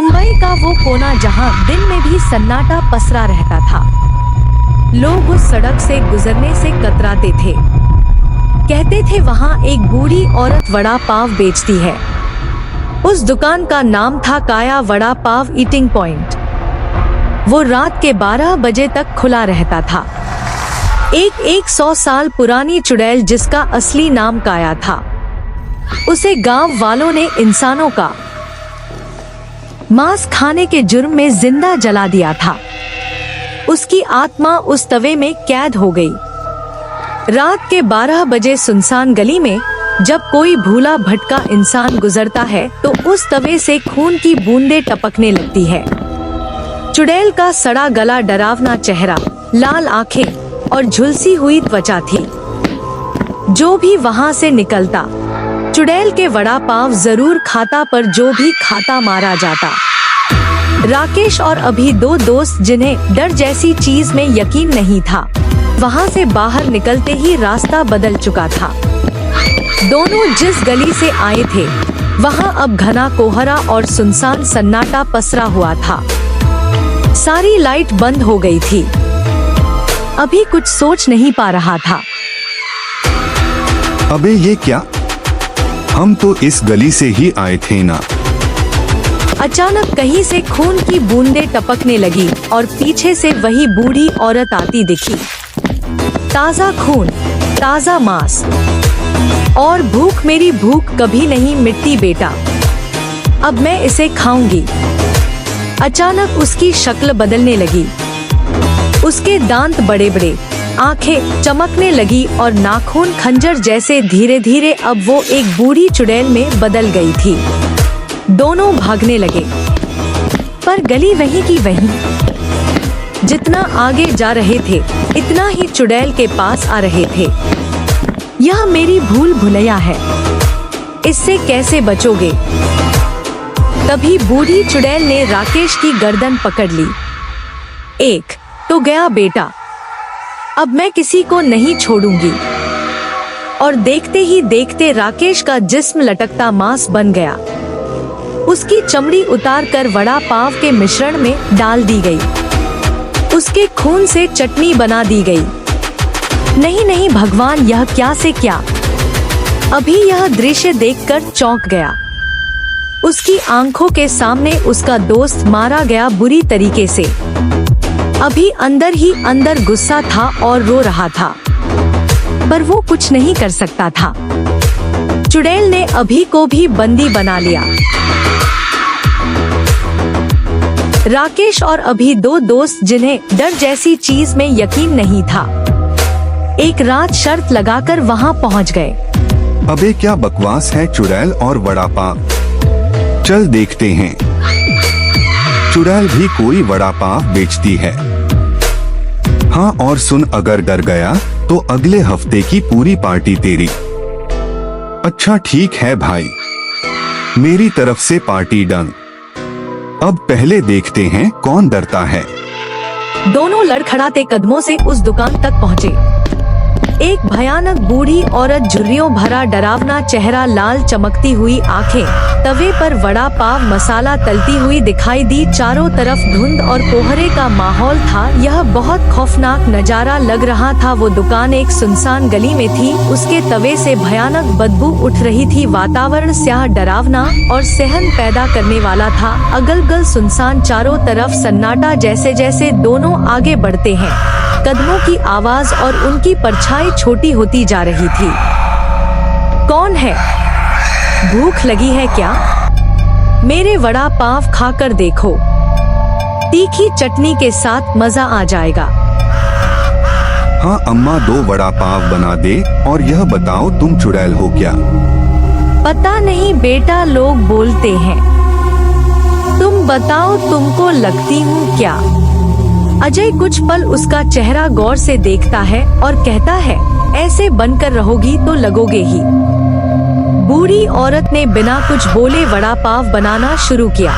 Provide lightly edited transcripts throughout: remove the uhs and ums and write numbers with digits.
मुंबई का वो कोना जहां दिन में भी सन्नाटा पसरा रहता था। लोग उस सड़क से गुजरने से कतराते थे। कहते थे वहां एक बूढ़ी औरत वड़ा पाव बेचती है। उस दुकान का नाम था काया वड़ा पाव ईटिंग पॉइंट। वो रात के 12 बजे तक खुला रहता था। एक 100 साल पुरानी चुड़ैल जिसका असली नाम काया था, उसे गांव वालों ने इंसानों का मांस खाने के जुर्म में जिंदा जला दिया था। उसकी आत्मा उस तवे में कैद हो गई। रात के 12 बजे सुनसान गली में जब कोई भूला भटका इंसान गुजरता है तो उस तवे से खून की बूंदें टपकने लगती है। चुड़ैल का सड़ा गला, डरावना चेहरा, लाल आंखें और झुलसी हुई त्वचा थी। जो भी वहां से निकलता चुड़ैल के वड़ा पाव जरूर खाता, पर जो भी खाता मारा जाता। राकेश और अभी दो दोस्त जिन्हें डर जैसी चीज में यकीन नहीं था, वहां से बाहर निकलते ही रास्ता बदल चुका था। दोनों जिस गली से आए थे वहां अब घना कोहरा और सुनसान सन्नाटा पसरा हुआ था। सारी लाइट बंद हो गई थी। अभी कुछ सोच नहीं पा रहा था। अबे ये क्या? हम तो इस गली से ही आए थे ना। अचानक कहीं से खून की बूंदें टपकने लगी और पीछे से वही बूढ़ी औरत आती दिखी। ताजा खून, ताजा मांस और भूख, मेरी भूख कभी नहीं मिटती बेटा, अब मैं इसे खाऊंगी। अचानक उसकी शक्ल बदलने लगी। उसके दांत बड़े बड़े, आंखें चमकने लगी और नाखून खंजर जैसे। धीरे धीरे अब वो एक बूढ़ी चुड़ैल में बदल गई थी। दोनों भागने लगे, पर गली वहीं की वहीं। जितना आगे जा रहे थे इतना ही चुड़ैल के पास आ रहे थे। यह मेरी भूल भुलैया है, इससे कैसे बचोगे? तभी बूढ़ी चुड़ैल ने राकेश की गर्दन पकड़ ली। एक तो गया बेटा, अब मैं किसी को नहीं छोड़ूंगी। और देखते ही देखते राकेश का जिस्म लटकता मांस बन गया। उसकी चमड़ी उतार कर वड़ा पाव के मिश्रण में डाल दी गई। उसके खून से चटनी बना दी गई। नहीं नहीं भगवान, यह क्या से क्या! अभी यह दृश्य देखकर चौंक गया। उसकी आंखों के सामने उसका दोस्त मारा गया बुरी तरीके से। अभी अंदर ही अंदर गुस्सा था और रो रहा था, पर वो कुछ नहीं कर सकता था। चुड़ैल ने अभी को भी बंदी बना लिया। राकेश और अभी दो दोस्त जिन्हें डर जैसी चीज में यकीन नहीं था, एक रात शर्त लगाकर वहां पहुंच गए। अबे क्या बकवास है चुड़ैल और वड़ा पाव। चल देखते हैं, चुड़ैल भी कोई वड़ा पाव बेचती है। हाँ और सुन, अगर डर गया तो अगले हफ्ते की पूरी पार्टी तेरी। अच्छा ठीक है भाई, मेरी तरफ से पार्टी डन। अब पहले देखते हैं कौन डरता है। दोनों लड़खड़ाते कदमों से उस दुकान तक पहुँचे। एक भयानक बूढ़ी औरत, झुर्रियों भरा डरावना चेहरा, लाल चमकती हुई आंखें, तवे पर वड़ा पाव मसाला तलती हुई दिखाई दी। चारों तरफ धुंध और कोहरे का माहौल था। यह बहुत खौफनाक नजारा लग रहा था। वो दुकान एक सुनसान गली में थी। उसके तवे से भयानक बदबू उठ रही थी। वातावरण स्याह, डरावना और सहन पैदा करने वाला था। अगल-बगल सुनसान, चारों तरफ सन्नाटा। जैसे जैसे दोनों आगे बढ़ते हैं, कदमों की आवाज और उनकी परछाई छोटी होती जा रही थी। कौन है? भूख लगी है क्या? मेरे वड़ा पाव खाकर देखो, तीखी चटनी के साथ मजा आ जाएगा। हाँ अम्मा, 2 वड़ा पाव बना दे। और यह बताओ, तुम चुड़ैल हो क्या? पता नहीं बेटा, लोग बोलते हैं। तुम बताओ, तुमको लगती हूँ क्या? अजय कुछ पल उसका चेहरा गौर से देखता है और कहता है, ऐसे बनकर रहोगी तो लगोगे ही। बूढ़ी औरत ने बिना कुछ बोले वड़ा पाव बनाना शुरू किया।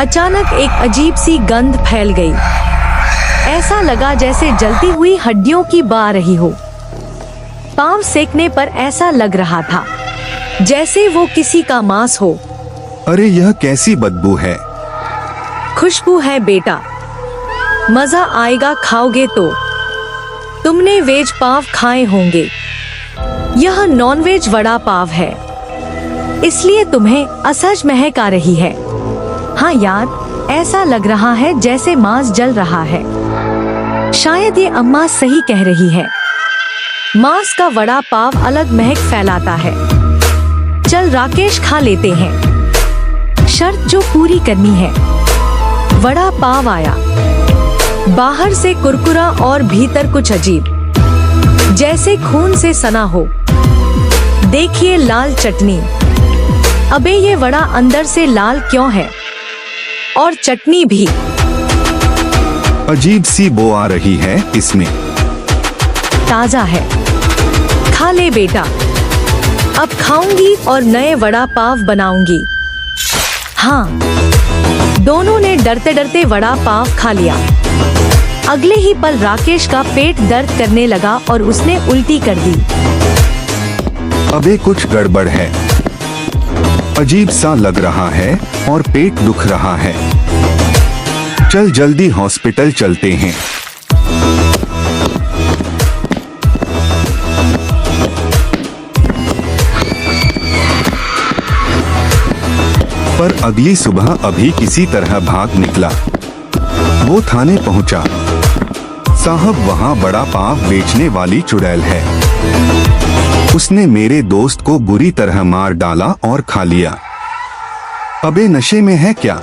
अचानक एक अजीब सी गंध फैल गई। ऐसा लगा जैसे जलती हुई हड्डियों की बह आ रही हो। पाव सेकने पर ऐसा लग रहा था जैसे वो किसी का मांस हो। अरे यह कैसी बदबू है? खुशबू है बेटा, मजा आएगा खाओगे तो। तुमने वेज पाव खाए होंगे, यह नॉनवेज वड़ा पाव है, इसलिए तुम्हें असहज महक आ रही है। हाँ यार, ऐसा लग रहा है जैसे मांस जल रहा है। शायद ये अम्मा सही कह रही है, मांस का वड़ा पाव अलग महक फैलाता है। चल राकेश, खा लेते हैं, शर्त जो पूरी करनी है। वड़ा पाव आया, बाहर से कुरकुरा और भीतर कुछ अजीब, जैसे खून से सना हो। देखिए लाल चटनी। अबे ये वड़ा अंदर से लाल क्यों है? और चटनी भी अजीब सी बो आ रही है इसमें। ताजा है, खा ले बेटा। अब खाऊंगी और नए वड़ा पाव बनाऊंगी। हाँ, दोनों ने डरते डरते वड़ा पाव खा लिया। अगले ही पल राकेश का पेट दर्द करने लगा और उसने उल्टी कर दी। अबे कुछ गड़बड़ है, अजीब सा लग रहा है और पेट दुख रहा है। चल जल्दी हॉस्पिटल चलते हैं। पर अगली सुबह अभी किसी तरह भाग निकला। वो थाने पहुंचा। साहब, वहां बड़ा पाव बेचने वाली चुड़ैल है। उसने मेरे दोस्त को बुरी तरह मार डाला और खा लिया। अबे नशे में है क्या?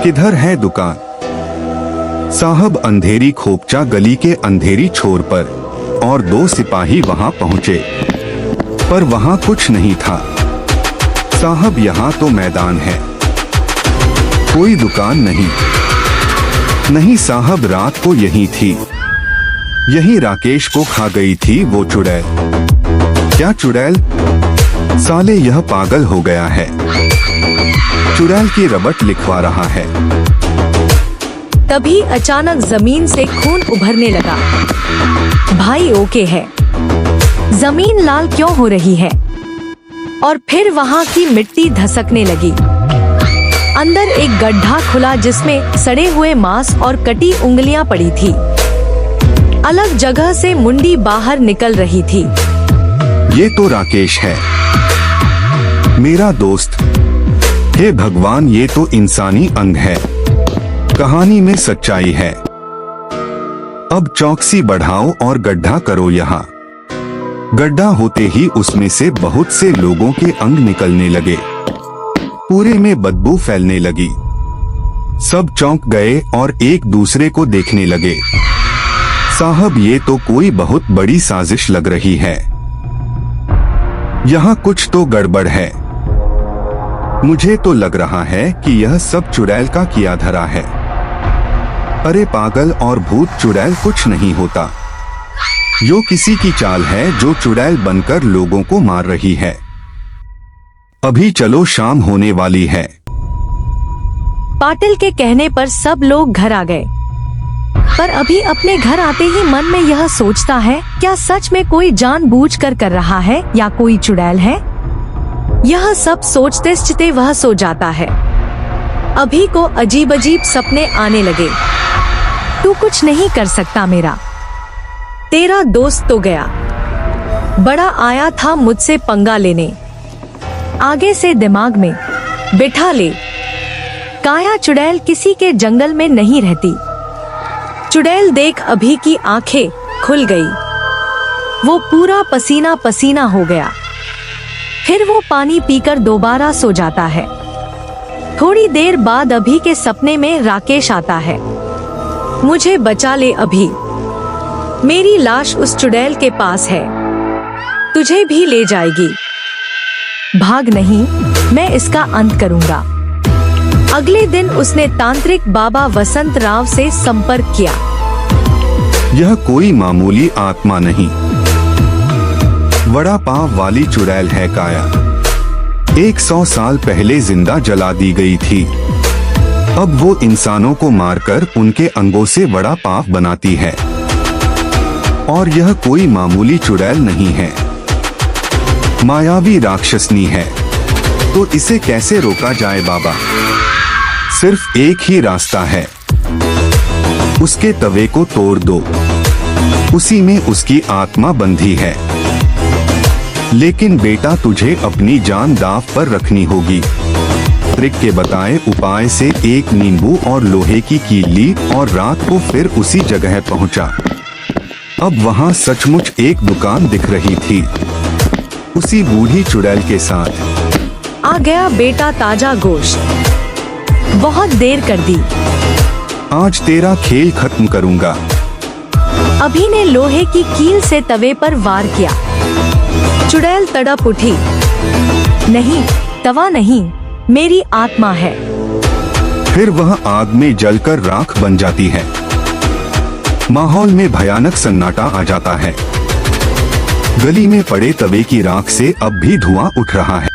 किधर है दुकान? साहब, अंधेरी खोपचा गली के अंधेरी छोर पर और 2 सिपाही वहां पहुंचे, पर वहां कुछ नहीं था। साहब, यहाँ तो मैदान है, कोई दुकान नहीं। नहीं साहब, रात को यही थी, यही राकेश को खा गई थी वो चुड़ैल। क्या चुड़ैल? साले यह पागल हो गया है, चुड़ैल की रबट लिखवा रहा है। तभी अचानक जमीन से खून उभरने लगा। भाई ओके है, जमीन लाल क्यों हो रही है? और फिर वहां की मिट्टी धसकने लगी। अंदर एक गड्ढा खुला जिसमें सड़े हुए मांस और कटी उंगलियां पड़ी थी। अलग जगह से मुंडी बाहर निकल रही थी। ये तो राकेश है, मेरा दोस्त। हे भगवान, ये तो इंसानी अंग है। कहानी में सच्चाई है। अब चौकसी बढ़ाओ और गड्ढा करो यहाँ। गड्ढा होते ही उसमें से बहुत से लोगों के अंग निकलने लगे। पूरे में बदबू फैलने लगी। सब चौंक गए और एक दूसरे को देखने लगे। साहब, ये तो कोई बहुत बड़ी साजिश लग रही है। यहाँ कुछ तो गड़बड़ है। मुझे तो लग रहा है कि यह सब चुड़ैल का किया धरा है। अरे पागल और भूत, चुड़ैल कुछ नहीं होता। यो किसी की चाल है जो चुड़ैल बनकर लोगों को मार रही है। अभी चलो, शाम होने वाली है। पाटिल के कहने पर सब लोग घर आ गए। पर अभी अपने घर आते ही मन में यह सोचता है, क्या सच में कोई जानबूझकर कर रहा है या कोई चुड़ैल है? यह सब सोचते वह सो जाता है। अभी को अजीब अजीब सपने आने लगे। तू कुछ नहीं कर सकता मेरा, तेरा दोस्त तो गया। बड़ा आया था मुझसे पंगा लेने, आगे से दिमाग में बिठा ले। काया चुड़ैल किसी के जंगल में नहीं रहती। चुड़ैल देख अभी की आंखें खुल गई। वो पूरा पसीना पसीना हो गया। फिर वो पानी पीकर दोबारा सो जाता है। थोड़ी देर बाद अभी के सपने में राकेश आता है। मुझे बचा ले अभी, मेरी लाश उस चुड़ैल के पास है, तुझे भी ले जाएगी। भाग नहीं, मैं इसका अंत करूंगा। अगले दिन उसने तांत्रिक बाबा वसंत राव से संपर्क किया। यह कोई मामूली आत्मा नहीं, वड़ा पाव वाली चुड़ैल है काया। 100 साल पहले जिंदा जला दी गई थी। अब वो इंसानों को मारकर उनके अंगों से वड़ा पाव बनाती है। और यह कोई मामूली चुड़ैल नहीं है, मायावी राक्षसनी है। तो इसे कैसे रोका जाए बाबा? सिर्फ एक ही रास्ता है, उसके तवे को तोड़ दो, उसी में उसकी आत्मा बंधी है। लेकिन बेटा तुझे अपनी जान दांव पर रखनी होगी। त्रिक के बताए उपाय से एक नींबू और लोहे की कील ली और रात को फिर उसी जगह पहुंचा। अब वहां सचमुच एक दुकान दिख रही थी, उसी बूढ़ी चुड़ैल के साथ। आ गया बेटा ताजा गोश्त, बहुत देर कर दी, आज तेरा खेल खत्म करूंगा। अभी ने लोहे की कील से तवे पर वार किया। चुड़ैल तड़प उठी, नहीं, तवा नहीं, मेरी आत्मा है। फिर वह आग में जलकर राख बन जाती है। माहौल में भयानक सन्नाटा आ जाता है। गली में पड़े तवे की राख से अब भी धुआं उठ रहा है।